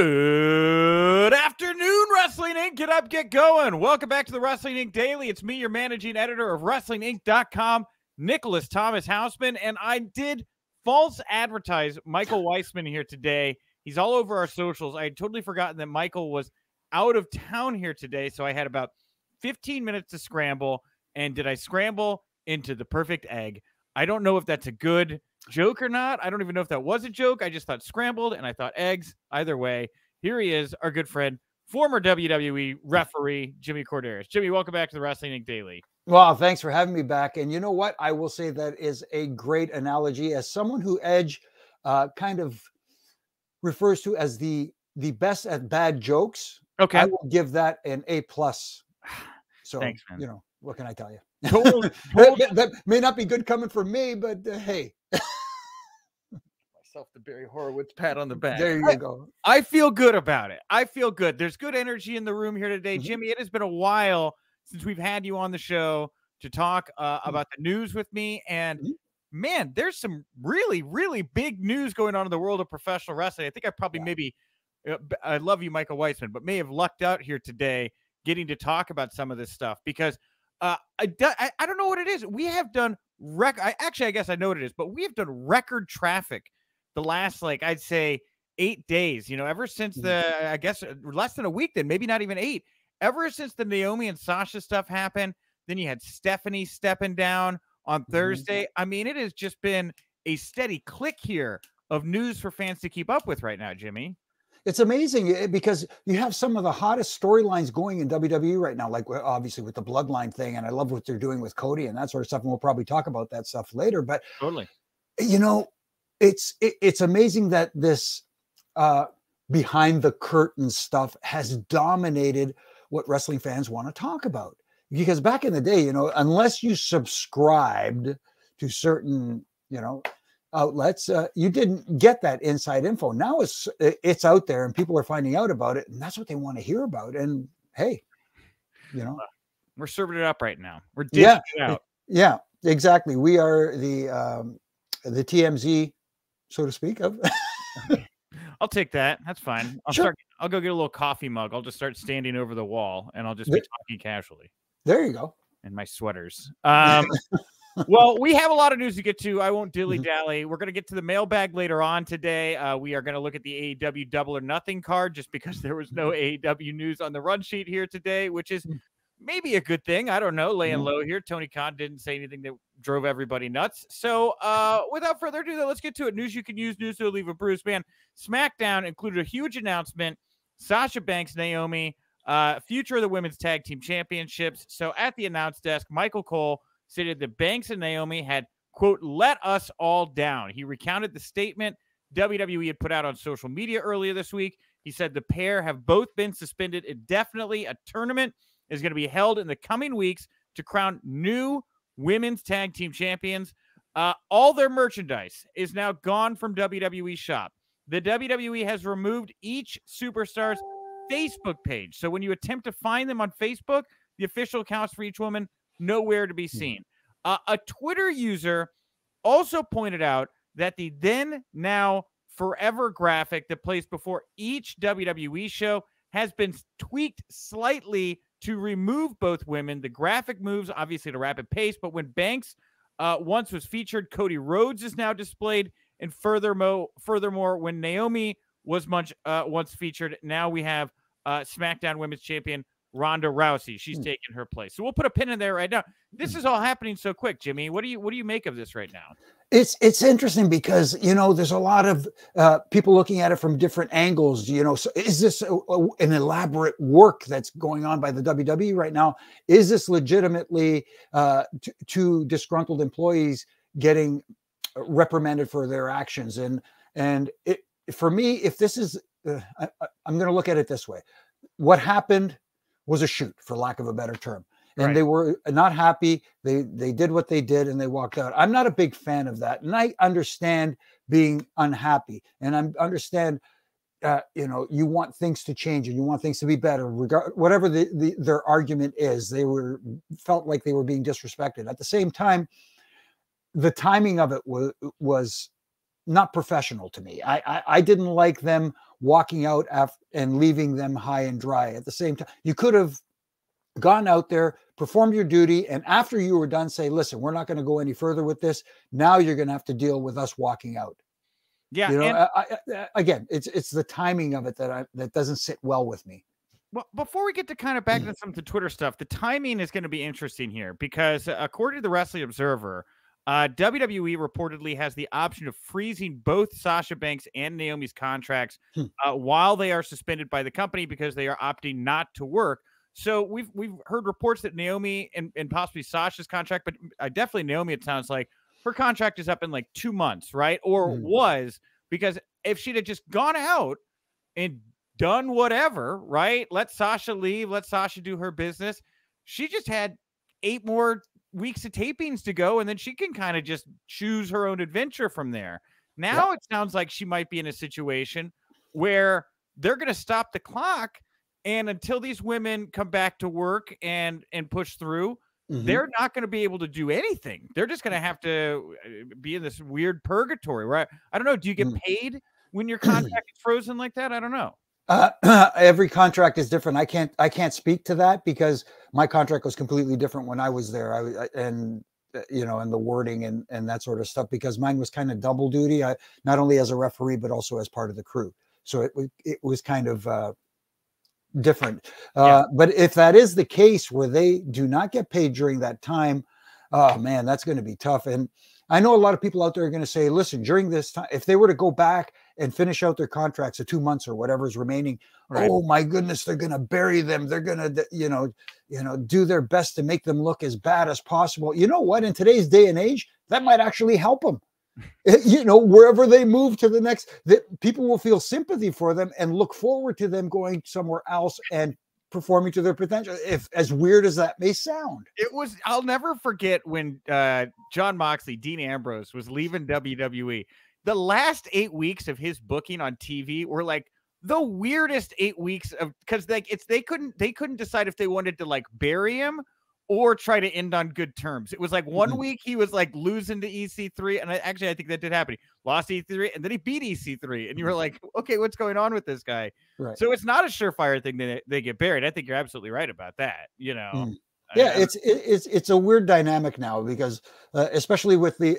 Good afternoon, Wrestling Inc. Get up, get going. Welcome back to the Wrestling Inc. Daily. It's me, your managing editor of WrestlingInc.com, Nicholas Thomas Hausman, and I did false advertise Michael Wiseman here today. He's all over our socials. I had totally forgotten that Michael was out of town here today, so I had about 15 minutes to scramble, and did I scramble into the perfect egg? I don't know if that's a good joke or not. I don't even know if that was a joke. I just thought scrambled and I thought eggs. Either way, here he is, our good friend, former WWE referee, Jimmy Corderas. Jimmy, welcome back to the Wrestling Inc. Daily. Well, thanks for having me back. And you know what? I will say that is a great analogy. As someone who Edge kind of refers to as the best at bad jokes, okay, I will give that an A+. So, thanks, man. You know, what can I tell you? Totally. That may not be good coming from me, but hey. Myself the Barry Horowitz pat on the back. There you go. I feel good about it. I feel good. There's good energy in the room here today. Jimmy, it has been a while since we've had you on the show to talk about the news with me. And man, there's some really, really big news going on in the world of professional wrestling. I think I probably maybe, I love you, Michael Wiseman, but may have lucked out here today getting to talk about some of this stuff because I don't know what it is. We have done I guess I know what it is, but we have done record traffic the last, like, I'd say 8 days, you know, ever since I guess less than a week, then maybe not even 8, ever since the Naomi and Sasha stuff happened. Then you had Stephanie stepping down on Thursday. I mean, it has just been a steady click here of news for fans to keep up with right now, Jimmy. It's amazing because you have some of the hottest storylines going in WWE right now, like obviously with the bloodline thing. And I love what they're doing with Cody and that sort of stuff. And we'll probably talk about that stuff later. But totally, you know, it's amazing that this behind the curtain stuff has dominated what wrestling fans want to talk about. Because back in the day, you know, unless you subscribed to certain, you know, outlets, you didn't get that inside info. Now it's out there and people are finding out about it, and that's what they want to hear about. And hey, you know, we're serving it up right now. We're dishing it out. Yeah, exactly. We are the TMZ, so to speak, of. I'll take that. That's fine. I'll go get a little coffee mug. I'll just start standing over the wall and I'll just be talking casually. There you go. And my sweaters. Well, we have a lot of news to get to. I won't dilly-dally. We're going to get to the mailbag later on today. We are going to look at the AEW Double or Nothing card just because there was no AEW news on the run sheet here today, which is maybe a good thing. I don't know. Laying low here. Tony Khan didn't say anything that drove everybody nuts. So without further ado, let's get to it. News you can use, news to leave a bruise. Man, SmackDown included a huge announcement. Sasha Banks, Naomi, future of the Women's Tag Team Championships. So at the announce desk, Michael Cole stated that Banks and Naomi had, quote, let us all down. He recounted the statement WWE had put out on social media earlier this week. He said the pair have both been suspended indefinitely. A tournament is going to be held in the coming weeks to crown new women's tag team champions. All their merchandise is now gone from WWE shop. The WWE has removed each superstar's Facebook page. So when you attempt to find them on Facebook, the official accounts for each woman, nowhere to be seen. A Twitter user also pointed out that the then now forever graphic that plays before each WWE show has been tweaked slightly to remove both women. The graphic moves obviously at a rapid pace, but when Banks once was featured, Cody Rhodes is now displayed. And furthermore, when Naomi was once featured, now we have SmackDown Women's Champion Ronda Rousey. She's taking her place. So we'll put a pin in there right now. This is all happening so quick, Jimmy. What do you make of this right now? It's interesting because, you know, there's a lot of people looking at it from different angles. You know, so is this an elaborate work that's going on by the WWE right now? Is this legitimately two disgruntled employees getting reprimanded for their actions? And for me, if this is, I'm going to look at it this way. What happened was a shoot, for lack of a better term. And they were not happy. They did what they did and they walked out. I'm not a big fan of that. And I understand being unhappy. And I understand, you know, you want things to change and you want things to be better. Whatever their argument is, they felt like they were being disrespected. At the same time, the timing of it was not professional to me. I didn't like them walking out and leaving them high and dry at the same time. You could have gone out there, performed your duty, and after you were done, say, listen, we're not going to go any further with this. Now you're going to have to deal with us walking out. Yeah. You know, again, it's the timing of it that doesn't sit well with me. Well, before we get to kind of back into some of the Twitter stuff, the timing is going to be interesting here because according to the Wrestling Observer, WWE reportedly has the option of freezing both Sasha Banks and Naomi's contracts while they are suspended by the company because they are opting not to work. So we've heard reports that Naomi and possibly Sasha's contract, but definitely Naomi, it sounds like her contract is up in like 2 months, right? Or was, because if she'd have just gone out and done whatever, right? Let Sasha leave, let Sasha do her business. She just had 8 more weeks of tapings to go, and then she can kind of just choose her own adventure from there. Now it sounds like she might be in a situation where they're going to stop the clock, and until these women come back to work and push through, they're not going to be able to do anything. They're just going to have to be in this weird purgatory, right? I don't know. Do you get paid when your contract is frozen like that? I don't know. Every contract is different. I can't speak to that because my contract was completely different when I was there. And the wording and that sort of stuff, because mine was kind of double duty. Not only as a referee, but also as part of the crew. So it was kind of different. But if that is the case where they do not get paid during that time, oh man, that's going to be tough. And I know a lot of people out there are going to say, listen, during this time, if they were to go back and finish out their contracts of 2 months or whatever is remaining, oh my goodness, they're going to bury them. They're going to, do their best to make them look as bad as possible. You know what? In today's day and age, that might actually help them. Wherever they move to the next, people will feel sympathy for them and look forward to them going somewhere else and performing to their potential, if as weird as that may sound. I'll never forget when Jon Moxley, Dean Ambrose, was leaving WWE. The last 8 weeks of his booking on TV were like the weirdest 8 weeks of, because they couldn't decide if they wanted to like bury him or try to end on good terms. It was like 1 week he was like losing to EC3, and I think that did happen. He lost EC3, and then he beat EC3, and you were like, okay, what's going on with this guy? Right. So it's not a surefire thing that they get buried. I think you're absolutely right about that. Yeah, it's a weird dynamic now because especially with the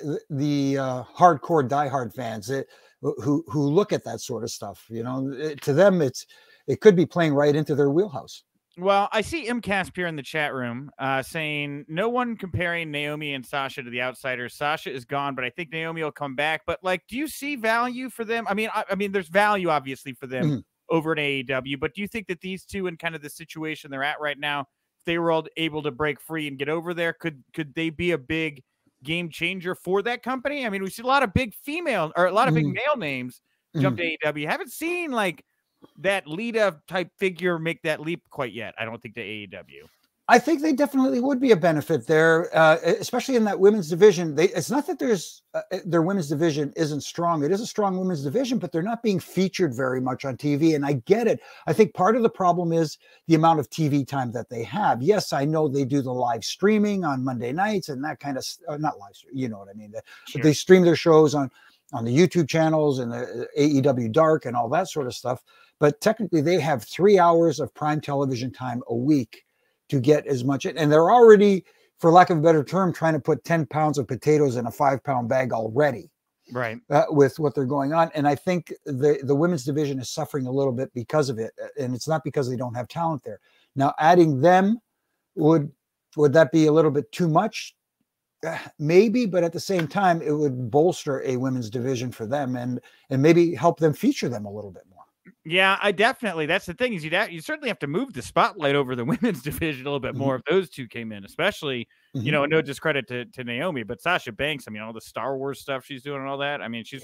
hardcore diehard fans who look at that sort of stuff, to them it could be playing right into their wheelhouse. Well, I see MCASP here in the chat room saying no one comparing Naomi and Sasha to the outsiders. Sasha is gone, but I think Naomi will come back. But like, do you see value for them? I mean, there's value obviously for them over at AEW, but do you think that these two in kind of the situation they're at right now, if they were all able to break free and get over there, could they be a big game changer for that company? I mean, we see a lot of big female or a lot of big male names jump to AEW. Haven't seen like that Lita type figure make that leap quite yet. I don't think to AEW. I think they definitely would be a benefit there, especially in that women's division. It's not that their women's division isn't strong. It is a strong women's division, but they're not being featured very much on TV. And I get it. I think part of the problem is the amount of TV time that they have. Yes, I know they do the live streaming on Monday nights and that kind of not live stream, you know what I mean? But they stream their shows on the YouTube channels and the AEW Dark and all that sort of stuff. But technically, they have 3 hours of prime television time a week to get as much. And they're already, for lack of a better term, trying to put 10 pounds of potatoes in a 5-pound bag already. Right. With what they're going on. And I think the women's division is suffering a little bit because of it. And it's not because they don't have talent there. Now, adding them, would that be a little bit too much? Maybe, but at the same time, it would bolster a women's division for them and maybe help them feature them a little bit more. Yeah, that's the thing is you certainly have to move the spotlight over the women's division a little bit more if those two came in, especially, no discredit to Naomi, but Sasha Banks, I mean, all the Star Wars stuff she's doing and all that. I mean, she's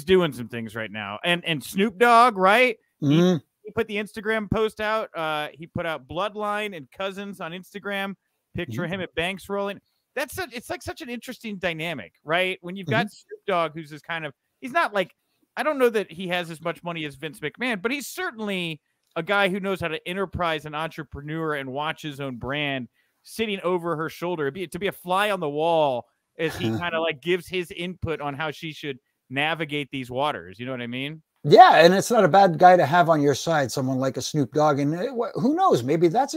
doing some things right now. And Snoop Dogg, right? He put the Instagram post out. He put out Bloodline and Cousins on Instagram. Picture him at Banks rolling. It's like such an interesting dynamic, right? When you've got Snoop Dogg, who's this kind of, he's not like, I don't know that he has as much money as Vince McMahon, but he's certainly a guy who knows how to enterprise an entrepreneur and watch his own brand sitting over her shoulder, to be a fly on the wall as he kind of like gives his input on how she should navigate these waters. You know what I mean? Yeah, and it's not a bad guy to have on your side, someone like a Snoop Dogg, and who knows, maybe that's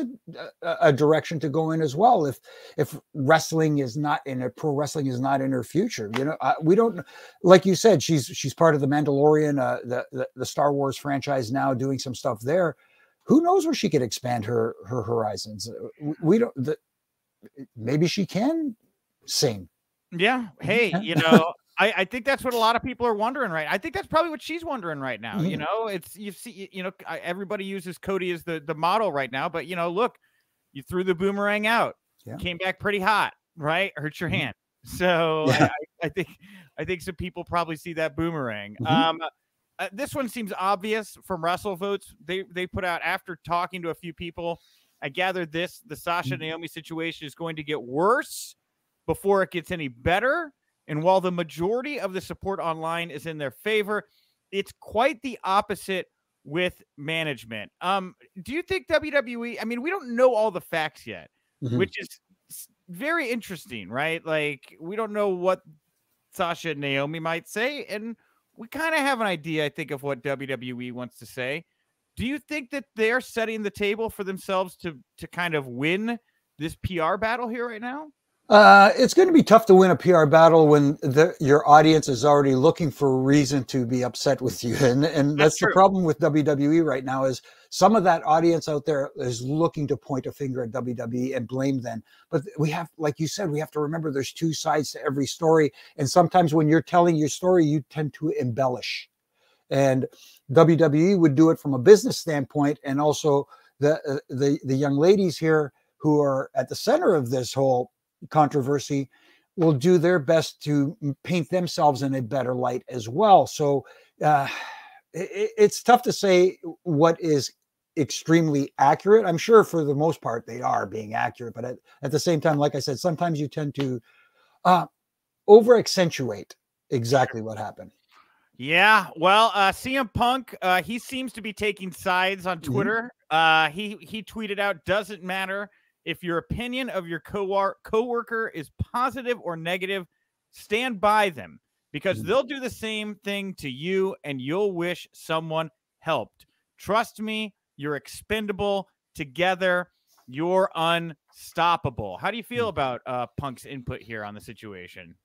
a direction to go in as well. If wrestling is not in it, pro wrestling is not in her future. We don't, like you said, she's part of the Mandalorian, the Star Wars franchise now, doing some stuff there. Who knows where she could expand her horizons? We don't. Maybe she can sing. Yeah. Hey, I think that's what a lot of people are wondering, right? I think that's probably what she's wondering right now. It's, you see, everybody uses Cody as the model right now, but look, you threw the boomerang out, came back pretty hot, right? Hurt your hand. So I think some people probably see that boomerang. This one seems obvious from Wrestle Votes. They put out, after talking to a few people, I gathered the Sasha Naomi situation is going to get worse before it gets any better. And while the majority of the support online is in their favor, it's quite the opposite with management. Do you think WWE, I mean, we don't know all the facts yet, which is very interesting, right? Like, we don't know what Sasha and Naomi might say, and we kind of have an idea, I think, of what WWE wants to say. Do you think that they're setting the table for themselves to kind of win this PR battle here right now? It's going to be tough to win a PR battle when your audience is already looking for a reason to be upset with you. And that's the problem with WWE right now, is some of that audience out there is looking to point a finger at WWE and blame them. But we have, like you said, we have to remember there's two sides to every story. And sometimes when you're telling your story, you tend to embellish. And WWE would do it from a business standpoint. And also the young ladies here who are at the center of this whole controversy will do their best to paint themselves in a better light as well. So it's tough to say what is extremely accurate. I'm sure for the most part they are being accurate, but at the same time, like I said, sometimes you tend to over accentuate exactly what happened. Yeah, well, CM Punk, he seems to be taking sides on Twitter. He tweeted out, "Doesn't matter if your opinion of your coworker is positive or negative, stand by them, because they'll do the same thing to you and you'll wish someone helped. Trust me, you're expendable. Together, you're unstoppable." How do you feel about Punk's input here on the situation?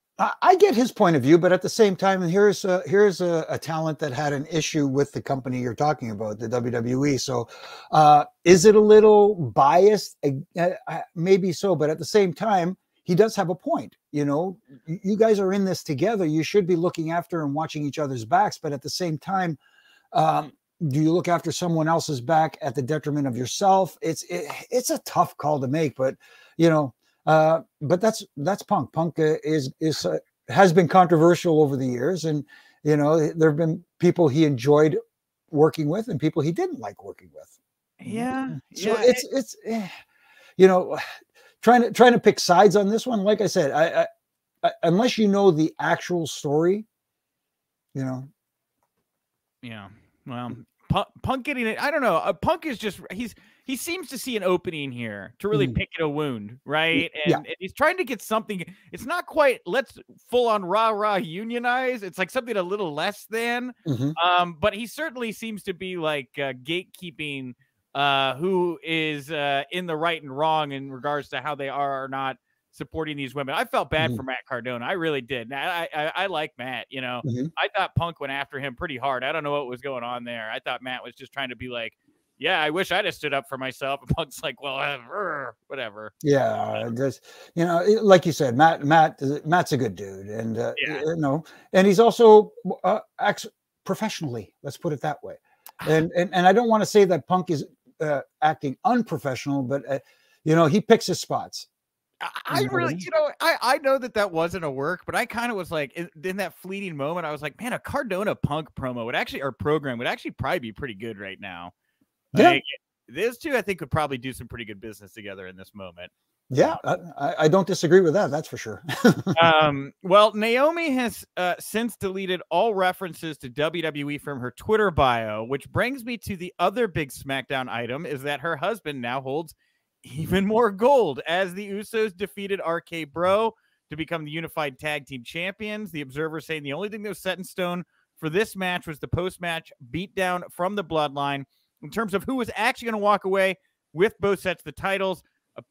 I get his point of view, but at the same time, here's a talent that had an issue with the company you're talking about, the WWE. So is it a little biased? Maybe so, but at the same time, he does have a point. You guys are in this together. You should be looking after and watching each other's backs. But at the same time, do you look after someone else's back at the detriment of yourself? It's a tough call to make, but but that's Punk. Punk has been controversial over the years, and there have been people he enjoyed working with and people he didn't like working with. Yeah. So it's trying to pick sides on this one. Like I said, I unless you know the actual story, Yeah. Well, Punk getting it. I don't know. Punk is just he seems to see an opening here to really pick at a wound, right? And he's trying to get something. It's not quite let's full on rah unionize. It's like something a little less than. But he certainly seems to be like gatekeeping who is in the right and wrong in regards to how they are or not supporting these women. I felt bad for Matt Cardona. I really did. I like Matt, I thought Punk went after him pretty hard. I don't know what was going on there. I thought Matt was just trying to be like, yeah, I wish I'd have stood up for myself. And Punk's like, well, whatever. Yeah, just like you said, Matt's a good dude, and and he's also acts professionally. Let's put it that way. And I don't want to say that Punk is acting unprofessional, but he picks his spots. I really, I know that wasn't a work, but I kind of was like, in that fleeting moment, I was like, man, a Cardona Punk promo program would actually probably be pretty good right now. Like, these two, I think, would probably do some pretty good business together in this moment. Yeah, I don't disagree with that. That's for sure. Well, Naomi has since deleted all references to WWE from her Twitter bio, which brings me to the other big SmackDown item, is that her husband now holds even more gold as the Usos defeated RK Bro to become the Unified Tag Team Champions. The Observer saying the only thing that was set in stone for this match was the post-match beatdown from the Bloodline in terms of who was actually going to walk away with both sets of the titles.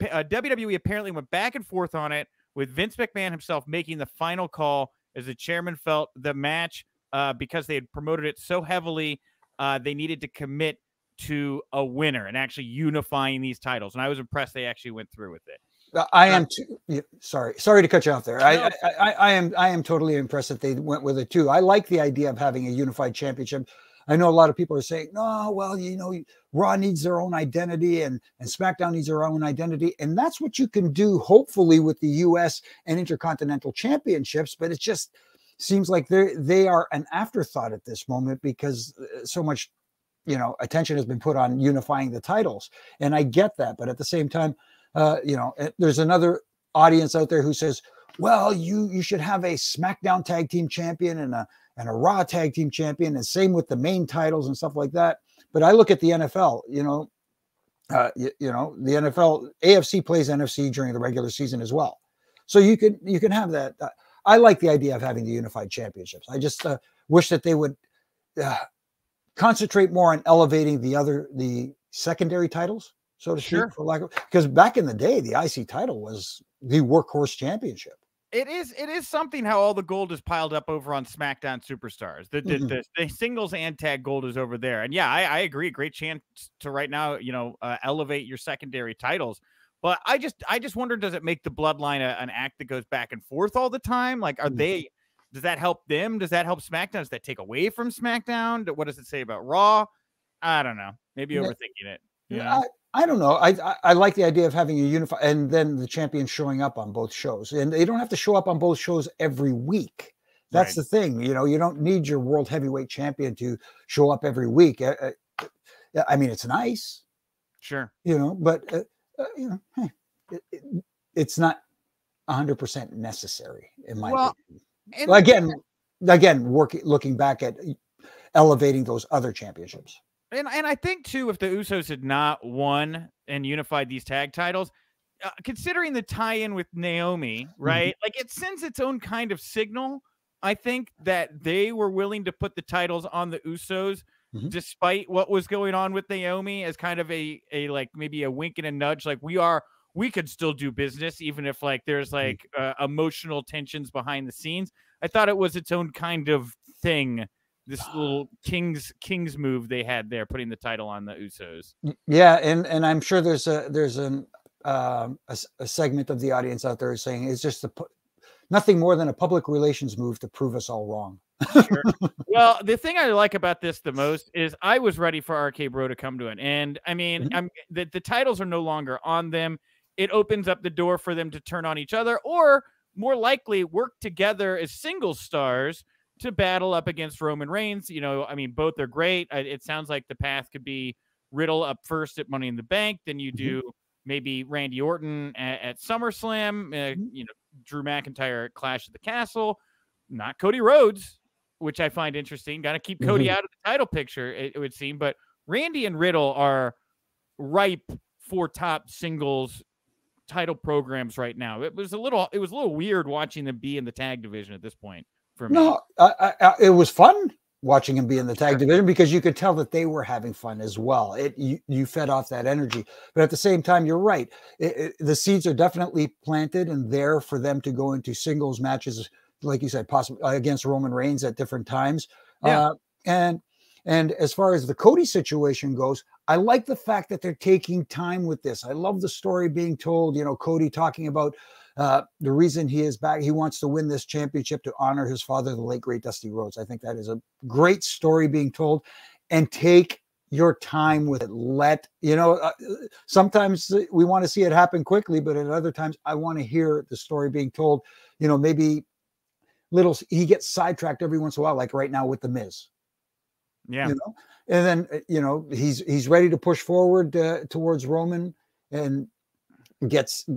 WWE apparently went back and forth on it, with Vince McMahon himself making the final call, as the chairman felt the match, because they had promoted it so heavily, they needed to commit to a winner and actually unifying these titles. And I was impressed they actually went through with it. I am too. Sorry to cut you off there. No. I am totally impressed that they went with it too. I like the idea of having a unified championship. I know a lot of people are saying, no, well, Raw needs their own identity and SmackDown needs their own identity. And that's what you can do, hopefully, with the US and Intercontinental Championships. But it just seems like they are an afterthought at this moment, because so much, attention has been put on unifying the titles. And I get that. But at the same time, there's another audience out there who says, well, you should have a SmackDown tag team champion and a Raw tag team champion, and same with the main titles and stuff like that. But I look at the NFL, the NFL, AFC plays NFC during the regular season as well. So you can have that. I like the idea of having the unified championships. I just wish that they would concentrate more on elevating the secondary titles, so to speak, because back in the day, the IC title was the workhorse championship. It is something how all the gold is piled up over on SmackDown Superstars. The singles and tag gold is over there. And yeah, I agree. Great chance to right now, elevate your secondary titles. But I just wonder, does it make the Bloodline an act that goes back and forth all the time? Like, does that help them? Does that help SmackDown? Does that take away from SmackDown? What does it say about Raw? I don't know. Maybe overthinking it. I don't know. I like the idea of having a unified, and then the champion showing up on both shows. And they don't have to show up on both shows every week. That's the thing. You don't need your world heavyweight champion to show up every week. I mean, it's nice. Sure. But it's not 100% necessary in my opinion. Again, looking back at elevating those other championships. And I think, too, if the Usos had not won and unified these tag titles, considering the tie-in with Naomi, right? Like, it sends its own kind of signal, I think, that they were willing to put the titles on the Usos, despite what was going on with Naomi, as kind of a like maybe a wink and a nudge. Like, we could still do business, even if like there's like emotional tensions behind the scenes. I thought it was its own kind of thing. This little King's move they had there, putting the title on the Usos. Yeah, and I'm sure there's a segment of the audience out there saying it's just nothing more than a public relations move to prove us all wrong. Sure. Well, the thing I like about this the most is I was ready for RK Bro to come to an end. I mean, the titles are no longer on them. It opens up the door for them to turn on each other, or more likely work together as single stars to battle up against Roman Reigns. I mean, both are great. It sounds like the path could be Riddle up first at Money in the Bank. Then you do maybe Randy Orton at SummerSlam, Drew McIntyre at Clash at the Castle, not Cody Rhodes, which I find interesting. Got to keep Cody out of the title picture, it would seem. But Randy and Riddle are ripe for top singles title programs right now. It was a little weird watching them be in the tag division at this point. No, it was fun watching him be in the tag division, because you could tell that they were having fun as well. You fed off that energy, but at the same time, you're right. The seeds are definitely planted and there for them to go into singles matches, like you said, possibly against Roman Reigns at different times. Yeah. And as far as the Cody situation goes, I like the fact that they're taking time with this. I love the story being told. Cody talking about the reason he is back. He wants to win this championship to honor his father, the late great Dusty Rhodes. I think that is a great story being told, and take your time with it. Sometimes we want to see it happen quickly, but at other times I want to hear the story being told. Maybe he gets sidetracked every once in a while, like right now with the Miz. Yeah. And then, he's ready to push forward towards Roman, and gets,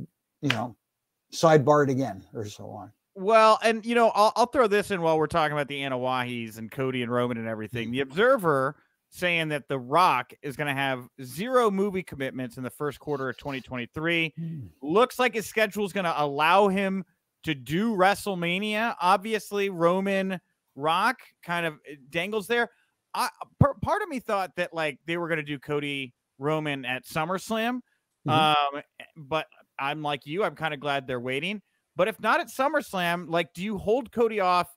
sidebarred again, or so on. Well, and I'll throw this in while we're talking about the Anawahis and Cody and Roman and everything. The Observer saying that The Rock is going to have 0 movie commitments in the first quarter of 2023. Looks like his schedule is going to allow him to do WrestleMania. Obviously, Roman Rock kind of dangles there. Part of me thought that like they were going to do Cody Roman at SummerSlam. But I'm like you, I'm kind of glad they're waiting. But if not at SummerSlam, like, do you hold Cody off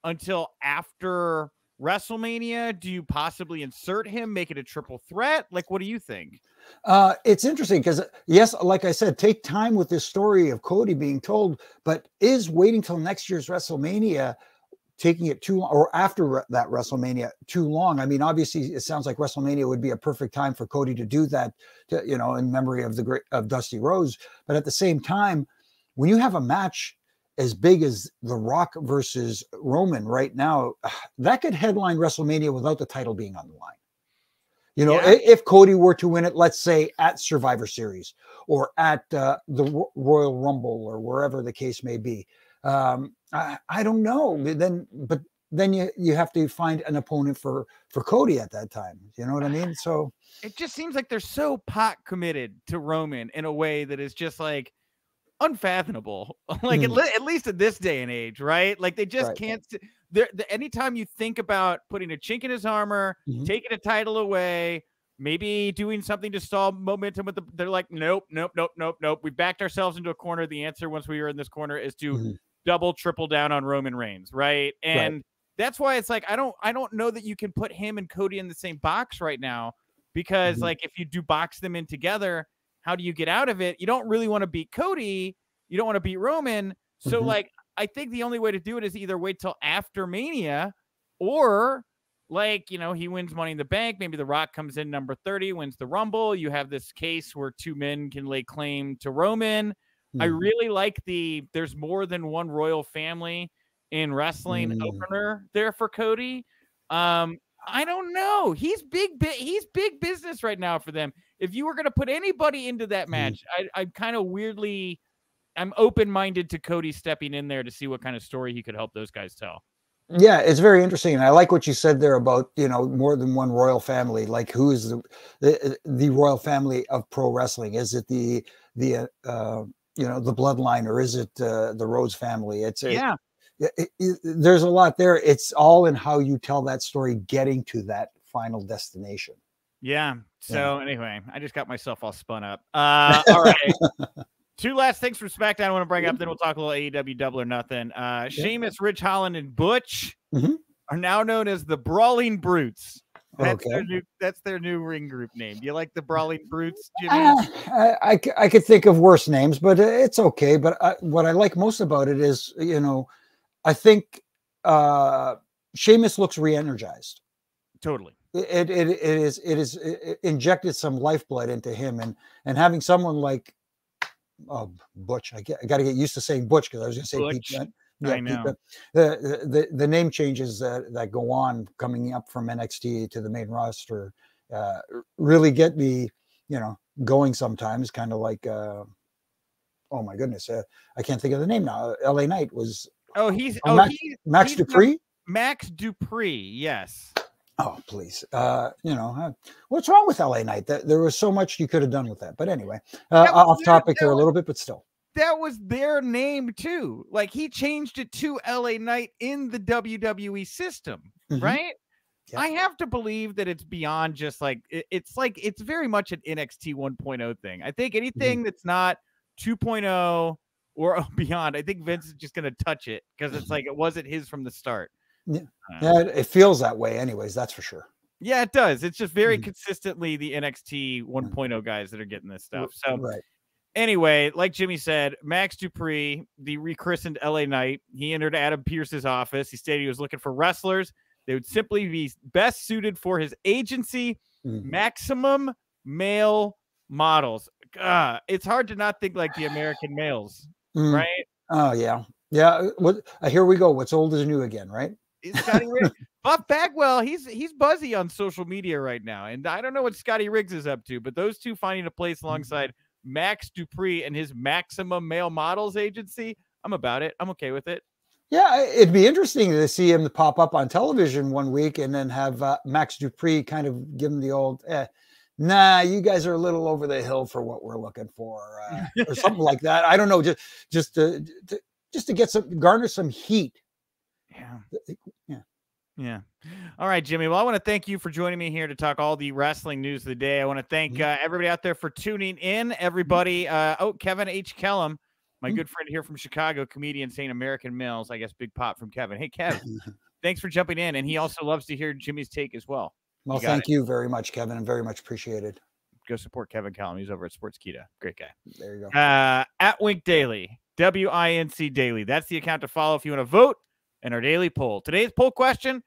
until after WrestleMania? Do you possibly insert him, make it a triple threat? Like, what do you think? It's interesting because, yes, like I said, take time with this story of Cody being told, but is waiting till next year's WrestleMania taking it too long, or after that WrestleMania too long? I mean, obviously, it sounds like WrestleMania would be a perfect time for Cody to do that, in memory of of Dusty Rhodes. But at the same time, when you have a match as big as The Rock versus Roman right now, that could headline WrestleMania without the title being on the line. If Cody were to win it, let's say at Survivor Series or at the Royal Rumble or wherever the case may be. I don't know. But then you have to find an opponent for Cody at that time. You know what I mean? So it just seems like they're so pot committed to Roman in a way that is just like unfathomable. Like at least in this day and age, right? Like they just can't. Anytime you think about putting a chink in his armor, taking a title away, maybe doing something to stall momentum they're like, nope. We backed ourselves into a corner. The answer once we were in this corner is to double, triple down on Roman Reigns, right? And that's why it's like I don't know that you can put him and Cody in the same box right now, because like if you do box them in together, how do you get out of it? You don't really want to beat Cody. You don't want to beat Roman. So like, I think the only way to do it is either wait till after Mania, or like, he wins Money in the Bank. Maybe The Rock comes in number 30, wins the Rumble. You have this case where two men can lay claim to Roman. I really like there's more than one royal family in wrestling opener there for Cody. I don't know. He's big business right now for them. If you were going to put anybody into that match, I'm kind of I'm open-minded to Cody stepping in there to see what kind of story he could help those guys tell. Yeah, it's very interesting. And I like what you said there about, more than one royal family. Like, who is the royal family of pro wrestling? Is it the bloodline, or is it the Rhodes family? There's a lot there. It's all in how you tell that story, getting to that final destination. Yeah. So anyway, I just got myself all spun up. All right. Two last things from SmackDown I want to bring up, then we'll talk a little AEW Double or Nothing. Sheamus, Ridge Holland, and Butch are now known as the Brawling Brutes. That's their new ring group name. Do you like the Brawling Brutes, Jimmy? I could think of worse names, but it's okay. But what I like most about it is, I think Sheamus looks re-energized. Totally. It is injected some lifeblood into him, and having someone like Butch. I got to get used to saying Butch, because I was going to say Butch. Pete. I know. The name changes that go on coming up from NXT to the main roster really get me, going sometimes. Kind of like, oh my goodness, I can't think of the name now. LA Knight was. Max Dupree. Max Dupree, yes. Oh, please. What's wrong with LA Knight? There was so much you could have done with that. But anyway, off topic there a little bit, but still. That was their name too. Like, he changed it to LA Knight in the WWE system, right? Yeah. I have to believe that it's beyond just like, it's very much an NXT 1.0 thing. I think anything that's not 2.0 or beyond, I think Vince is just going to touch it, because it's like, it wasn't his from the start. Yeah, it feels that way anyways, that's for sure. Yeah, it does. It's just very consistently the NXT 1.0 guys that are getting this stuff. So anyway, like Jimmy said, Max Dupree, the rechristened LA Knight, he entered Adam Pearce's office. He stated he was looking for wrestlers. They would simply be best suited for his agency, Maximum Male Models. It's hard to not think like the American males, right? Oh, yeah. Yeah. Here we go. What's old is new again, right? Scotty Riggs. Buff Bagwell, he's buzzy on social media right now, and I don't know what Scotty Riggs is up to, but those two finding a place alongside Max Dupree and his Maximum Male Models agency, I'm about it. I'm okay with it. Yeah, it'd be interesting to see him pop up on television one week and then have Max Dupree kind of give him the old, nah, you guys are a little over the hill for what we're looking for, or something like that. I don't know, just to get garner some heat. Yeah. Yeah. All right, Jimmy. Well, I want to thank you for joining me here to talk all the wrestling news of the day. I want to thank everybody out there for tuning in. Everybody. Kevin H. Kellum, my good friend here from Chicago, comedian saying American Mills. I guess big pop from Kevin. Hey, Kev, thanks for jumping in. And he also loves to hear Jimmy's take as well. Well, thank you very much, Kevin, and very much appreciated. Go support Kevin Kellum. He's over at Sports Kita. Great guy. There you go. At Wink Daily, WINC Daily. That's the account to follow if you want to vote in our daily poll. Today's poll question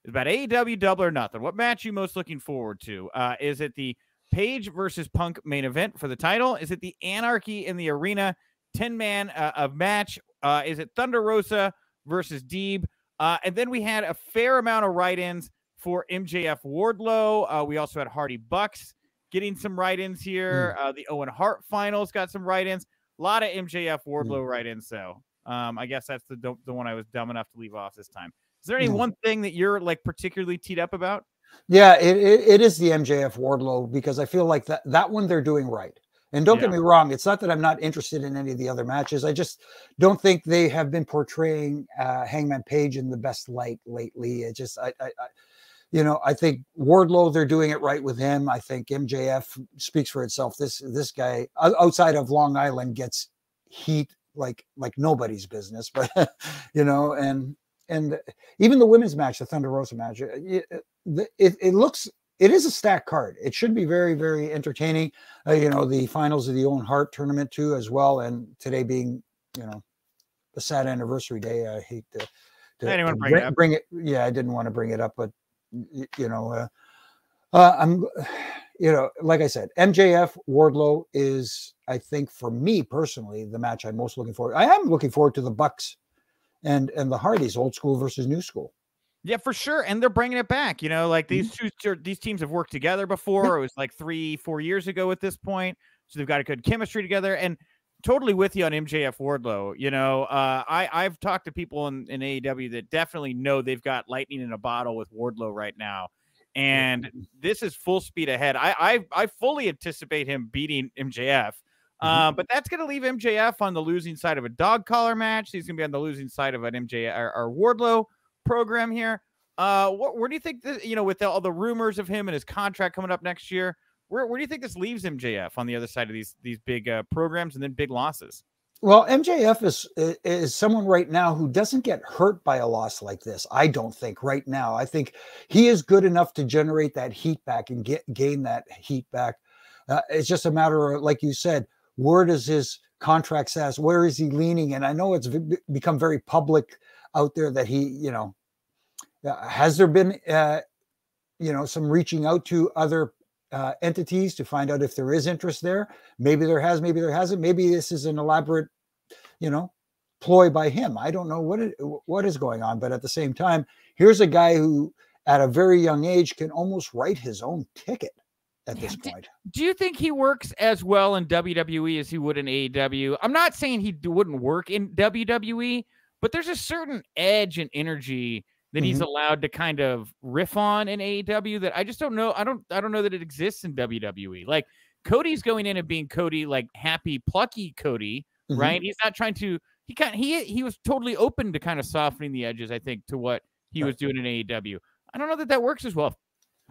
is about AEW Double or Nothing. What match are you most looking forward to? Is it the Page versus Punk main event for the title? Is it the Anarchy in the Arena 10-man of match? Is it Thunder Rosa versus Deeb? And then we had a fair amount of write-ins for MJF Wardlow. We also had Hardy Bucks getting some write-ins here. The Owen Hart finals got some write-ins. A lot of MJF Wardlow write-ins, so I guess that's the one I was dumb enough to leave off this time. Is there any one thing that you're like particularly teed up about? Yeah, it is the MJF Wardlow, because I feel like that one they're doing right. And don't get me wrong, it's not that I'm not interested in any of the other matches. I just don't think they have been portraying Hangman Page in the best light lately. It just, I think Wardlow, they're doing it right with him. I think MJF speaks for itself. This guy outside of Long Island gets heat like nobody's business, but and even the women's match, the Thunder Rosa match, it is a stacked card. It should be very, very entertaining. The finals of the Owen Hart tournament too, as well. And today being, the sad anniversary day, I hate to bring it. Yeah, I didn't want to bring it up, but I'm, like I said, MJF Wardlow is, I think for me personally, the match I'm most looking forward. I am looking forward to the Bucks and the Hardys, old school versus new school. Yeah, for sure. And they're bringing it back. Like these teams have worked together before. It was like 3-4 years ago at this point. So they've got a good chemistry together. And totally with you on MJF Wardlow. I've talked to people in AEW that definitely know they've got lightning in a bottle with Wardlow right now. And this is full speed ahead. I fully anticipate him beating MJF. But that's going to leave MJF on the losing side of a dog collar match. He's going to be on the losing side of an MJF or Wardlow program here. Where do you think that, with all the rumors of him and his contract coming up next year, where do you think this leaves MJF on the other side of these big programs and then big losses? Well, MJF is someone right now who doesn't get hurt by a loss like this. I don't think right now. I think he is good enough to generate that heat back and gain that heat back. It's just a matter of, like you said, where does his contract status? Where is he leaning? And I know it's become very public out there that he, has there been, some reaching out to other entities to find out if there is interest there? Maybe there has, maybe there hasn't. Maybe this is an elaborate, ploy by him. I don't know what is going on, but at the same time, here's a guy who at a very young age can almost write his own ticket at this point. Do you think he works as well in WWE as he would in AEW? I'm not saying he wouldn't work in WWE, but there's a certain edge and energy that he's allowed to kind of riff on in AEW that I just don't know. I don't know that it exists in WWE. Like Cody's going in and being Cody, like happy, plucky Cody, right? He's not trying to. He was totally open to kind of softening the edges, I think, to what he was doing in AEW. I don't know that works as well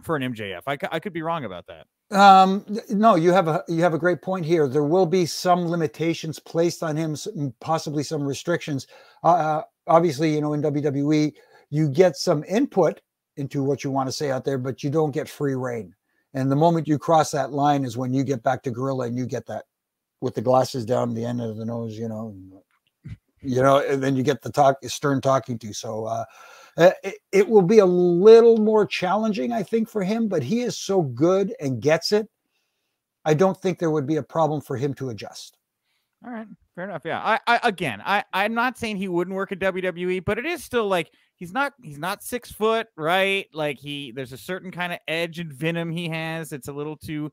for an MJF. I could be wrong about that. No, you have a great point here. There will be some limitations placed on him, possibly some restrictions. Obviously, in WWE, you get some input into what you want to say out there, but you don't get free reign. And the moment you cross that line is when you get back to gorilla and you get that with the glasses down the end of the nose, and then you get the stern talking to. So it will be a little more challenging, I think, for him, but he is so good and gets it. I don't think there would be a problem for him to adjust. All right. Fair enough. Yeah. I'm not saying he wouldn't work at WWE, but it is still like, he's not 6 foot, right? Like there's a certain kind of edge and venom he has. It's a little too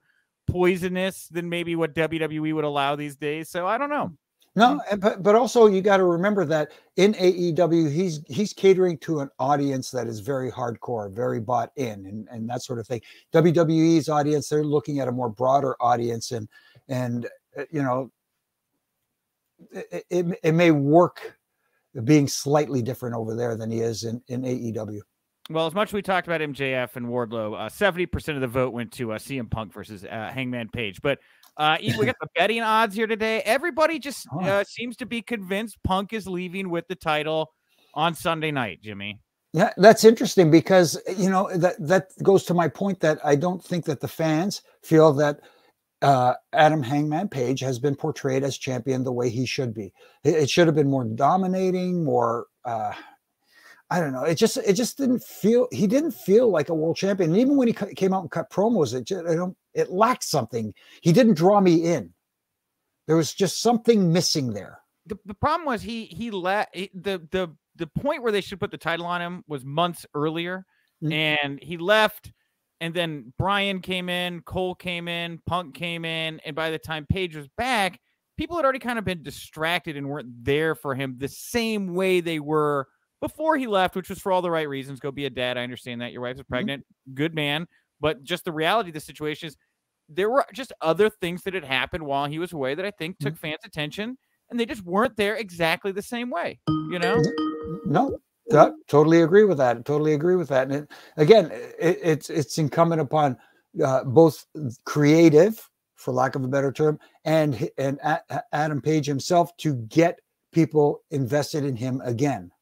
poisonous than maybe what WWE would allow these days. So I don't know. No, but also you got to remember that in AEW, he's catering to an audience that is very hardcore, very bought in and that sort of thing. WWE's audience, they're looking at a more broader audience and it may work being slightly different over there than he is in AEW. Well, as much as we talked about MJF and Wardlow, 70% of the vote went to CM Punk versus Hangman Page. But we got the betting odds here today. Everybody just seems to be convinced Punk is leaving with the title on Sunday night, Jimmy. Yeah, that's interesting because, you know, that goes to my point that I don't think that the fans feel that Adam Hangman Page has been portrayed as champion the way he should be. It should have been more dominating, more I don't know. It just didn't feel, he didn't feel like a world champion. And even when he came out and cut promos, it lacked something. He didn't draw me in. There was just something missing there. The problem was he let the point where they should put the title on him was months earlier, and he left. And then Bryan came in, Cole came in, Punk came in, and by the time Page was back, people had already kind of been distracted and weren't there for him the same way they were before he left, which was for all the right reasons. Go be a dad. I understand that. Your wife is pregnant. Good man. But just the reality of the situation is there were just other things that had happened while he was away that I think took fans' attention, and they just weren't there exactly the same way, you know? No, totally agree with that. Totally agree with that. And again, it's incumbent upon both creative, for lack of a better term, and Adam Page himself to get people invested in him again.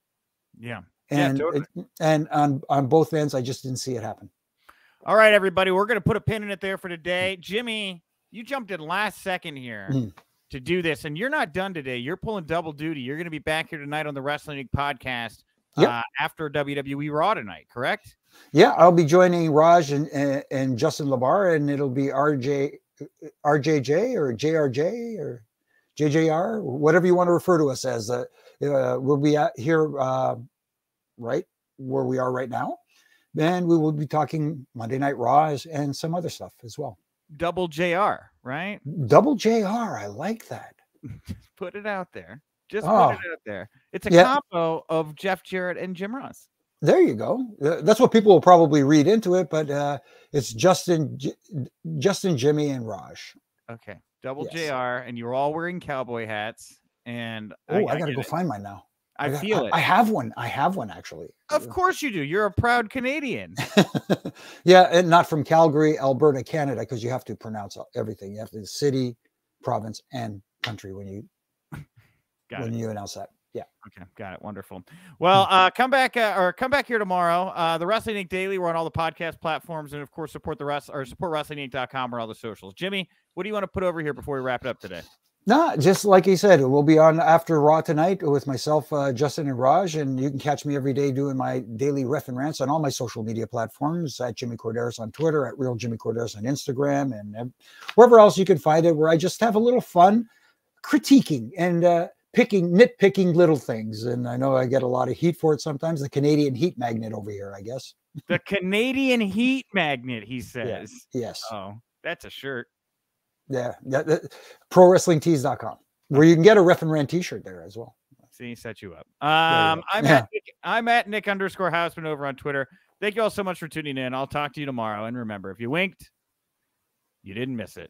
Yeah. And totally. And on both ends, I just didn't see it happen. All right, everybody, we're going to put a pin in it there for today. Jimmy, you jumped in last second here to do this, and you're not done today. You're pulling double duty. You're going to be back here tonight on the Wrestling League podcast after WWE Raw tonight, correct? Yeah, I'll be joining Raj and Justin Labar, and it'll be RJJ or JRJ or JJR, whatever you want to refer to us as. We'll be here right where we are right now. And we will be talking Monday Night Raw and some other stuff as well. Double JR, right? Double JR. I like that. Put it out there. Just put it out there. It's a combo of Jeff Jarrett and Jim Ross. There you go. That's what people will probably read into it, but it's Justin, Jimmy, and Raj. Okay. Double JR, and you're all wearing cowboy hats. And I got to go find mine now. I feel it. I have one. I have one, actually. Of course you do. You're a proud Canadian. Yeah, and not from Calgary, Alberta, Canada, because you have to pronounce everything. You have to city, province, and country when you announce that. Yeah. Okay. Got it. Wonderful. Well, come back here tomorrow. The Wrestling Inc. Daily. We're on all the podcast platforms, and of course, support WrestlingInc.com or all the socials. Jimmy, what do you want to put over here before we wrap it up today? No, just like he said, we'll be on after Raw tonight with myself, Justin, and Raj, and you can catch me every day doing my daily ref and rants on all my social media platforms, at Jimmy Corderas on Twitter, at Real Jimmy Corderas on Instagram, and wherever else you can find it, where I just have a little fun critiquing and nitpicking little things. And I know I get a lot of heat for it sometimes. The Canadian heat magnet over here, I guess. The Canadian heat magnet, he says. Yeah. Yes. Oh, that's a shirt. Yeah, ProWrestlingTees.com, where you can get a Ref and Rant t-shirt there as well. See, set you up. I'm at Nick_Hausman over on Twitter. Thank you all so much for tuning in. I'll talk to you tomorrow. And remember, if you winked, you didn't miss it.